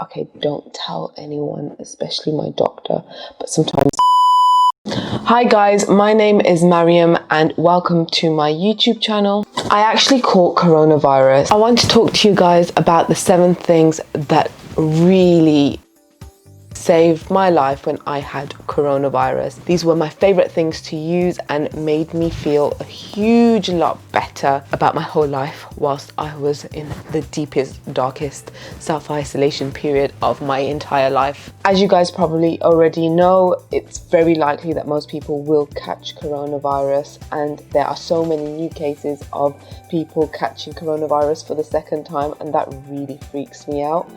Okay, don't tell anyone, especially my doctor, but sometimes. Hi guys, my name is Mariam and welcome to my YouTube channel. I actually caught coronavirus. I want to talk to you guys about the 7 things that really saved my life when I had coronavirus. These were my favorite things to use and made me feel a huge lot better about my whole life whilst I was in the deepest, darkest self-isolation period of my entire life. As you guys probably already know, it's very likely that most people will catch coronavirus, and there are so many new cases of people catching coronavirus for the second time, and that really freaks me out.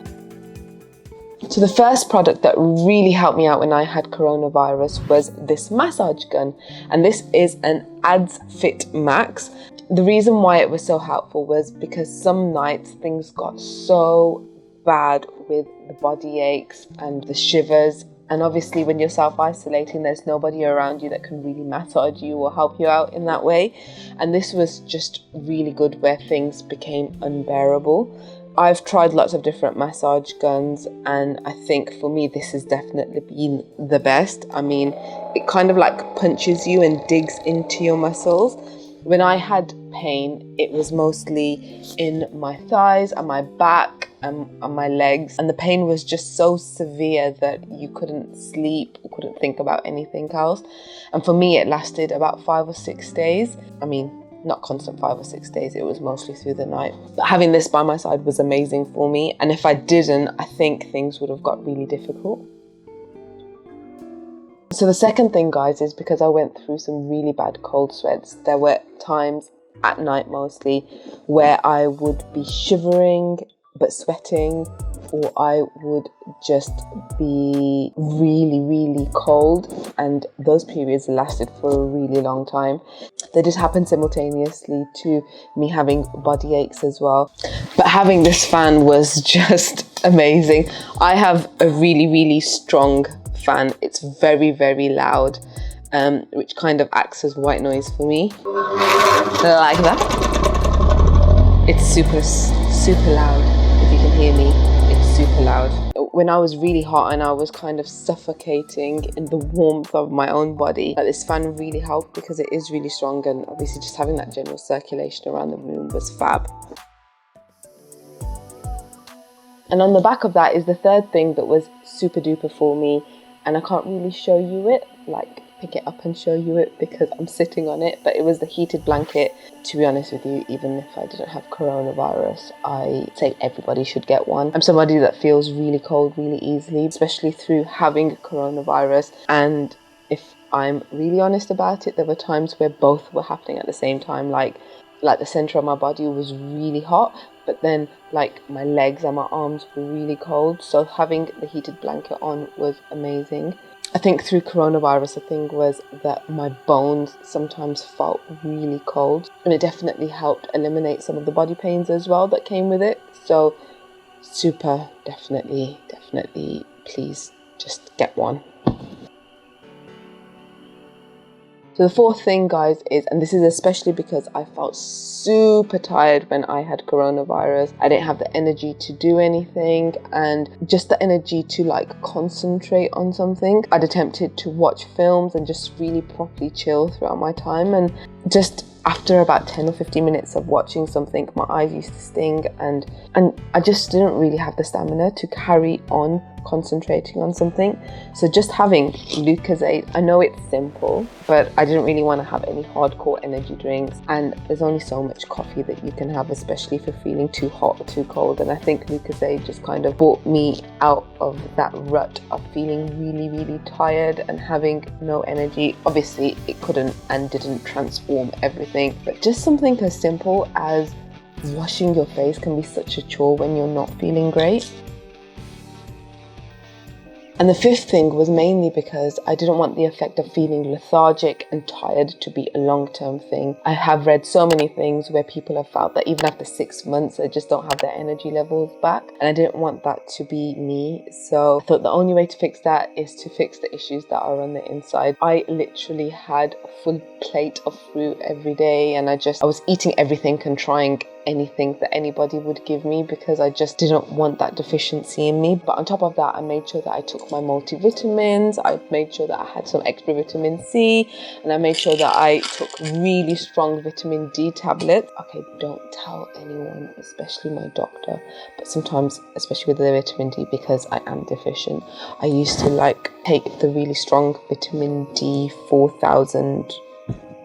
So the first product that really helped me out when I had coronavirus was this massage gun, and this is an Ads Fit Max. The reason why it was so helpful was because some nights things got so bad with the body aches and the shivers, and obviously when you're self-isolating there's nobody around you that can really massage you or help you out in that way, and this was just really good where things became unbearable. I've tried lots of different massage guns, and I think for me this has definitely been the best. I mean, it kind of like punches you and digs into your muscles. When I had pain, it was mostly in my thighs and my back and my legs, and the pain was just so severe that you couldn't sleep or couldn't think about anything else. And for me it lasted about 5 or 6 days. I mean, not constant 5 or 6 days, it was mostly through the night. But having this by my side was amazing for me, and if I didn't, I think things would have got really difficult. So the second thing, guys, is because I went through some really bad cold sweats, there were times at night mostly where I would be shivering but sweating, or I would just be really cold, and those periods lasted for a really long time. They did happen simultaneously to me having body aches as well. But having this fan was just amazing. I have a really strong fan. It's very loud, which kind of acts as white noise for me. Like that. It's super loud. If you can hear me, it's super loud. When I was really hot and I was kind of suffocating in the warmth of my own body, this fan really helped because it is really strong, and obviously just having that general circulation around the room was fab. And on the back of that is the third thing that was super duper for me, and I can't really show you it, like pick it up and show you it because I'm sitting on it, but it was the heated blanket. To be honest with you, even if I didn't have coronavirus, I say everybody should get one. I'm somebody that feels really cold really easily, especially through having coronavirus, and if I'm really honest about it, there were times where both were happening at the same time, like the center of my body was really hot, but then like my legs and my arms were really cold, so having the heated blanket on was amazing. I think through coronavirus, the thing was that my bones sometimes felt really cold, and it definitely helped eliminate some of the body pains as well that came with it. So super, definitely, please just get one. So the fourth thing, guys, is, and this is especially because I felt super tired when I had coronavirus. I didn't have the energy to do anything, and just the energy to like concentrate on something. I'd attempted to watch films and just really properly chill throughout my time, and just after about 10 or 15 minutes of watching something, my eyes used to sting, and I just didn't really have the stamina to carry on concentrating on something. So just having Glucosate, I know it's simple, but I didn't really want to have any hardcore energy drinks, and there's only so much coffee that you can have, especially if you're feeling too hot or too cold, and I think Glucosate just kind of brought me out of that rut of feeling really tired and having no energy. Obviously it couldn't and didn't transform everything, but just something as simple as washing your face can be such a chore when you're not feeling great. And the fifth thing was mainly because I didn't want the effect of feeling lethargic and tired to be a long-term thing. I have read so many things where people have felt that even after 6 months, they just don't have their energy levels back. And I didn't want that to be me. So I thought the only way to fix that is to fix the issues that are on the inside. I literally had a full plate of fruit every day, and I was eating everything and trying anything that anybody would give me because I just didn't want that deficiency in me. But on top of that, I made sure that I took my multivitamins, I made sure that I had some extra vitamin C, and I made sure that I took really strong vitamin D tablets. Okay, don't tell anyone, especially my doctor, but sometimes, especially with the vitamin D, because I am deficient, I used to take the really strong vitamin D 4000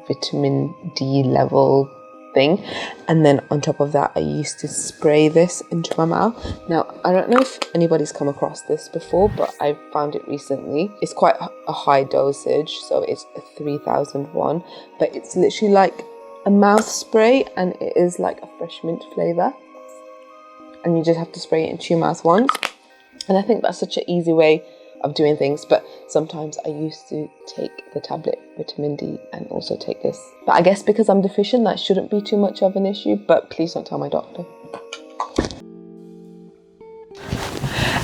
vitamin D level thing, and then on top of that I used to spray this into my mouth. Now I don't know if anybody's come across this before, but I found it recently. It's quite a high dosage, so it's a 3001, but it's literally like a mouth spray, and it is like a fresh mint flavor, and you just have to spray it into your mouth once. And I think that's such an easy way of doing things, but sometimes I used to take the tablet vitamin D and also take this. But I guess because I'm deficient, that shouldn't be too much of an issue, but please don't tell my doctor.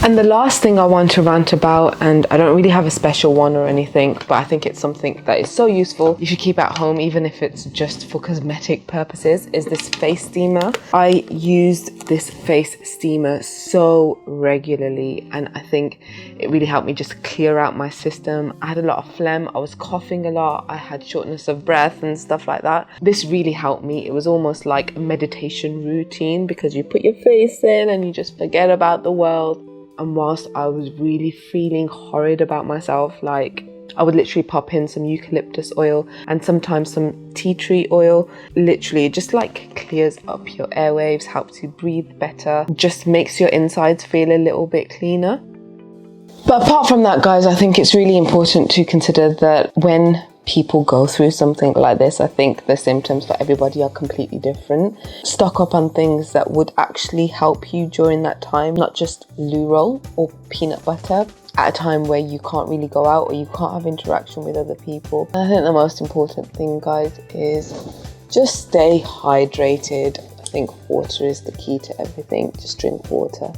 And the last thing I want to rant about, and I don't really have a special one or anything, but I think it's something that is so useful, you should keep at home even if it's just for cosmetic purposes, is this face steamer. I used this face steamer so regularly, and I think it really helped me just clear out my system. I had a lot of phlegm, I was coughing a lot, I had shortness of breath and stuff like that. This really helped me. It was almost like a meditation routine because you put your face in and you just forget about the world. And whilst I was really feeling horrid about myself, I would literally pop in some eucalyptus oil and sometimes some tea tree oil. Literally, it just clears up your airwaves, helps you breathe better, just makes your insides feel a little bit cleaner. But apart from that, guys, I think it's really important to consider that when people go through something like this, I think the symptoms for everybody are completely different. Stock up on things that would actually help you during that time, not just loo roll or peanut butter at a time where you can't really go out or you can't have interaction with other people. And I think the most important thing, guys, is just stay hydrated. I think water is the key to everything. Just drink water.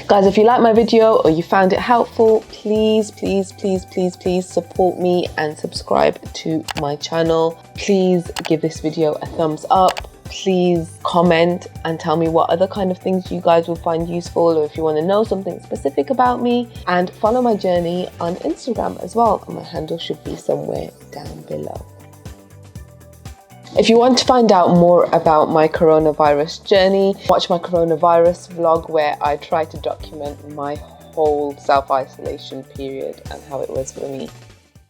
Guys, if you like my video or you found it helpful, please support me and subscribe to my channel. Please give this video a thumbs up. Please comment and tell me what other kind of things you guys will find useful, or if you want to know something specific about me. And follow my journey on Instagram as well. My handle should be somewhere down below. If you want to find out more about my coronavirus journey, watch my coronavirus vlog where I try to document my whole self-isolation period and how it was for me.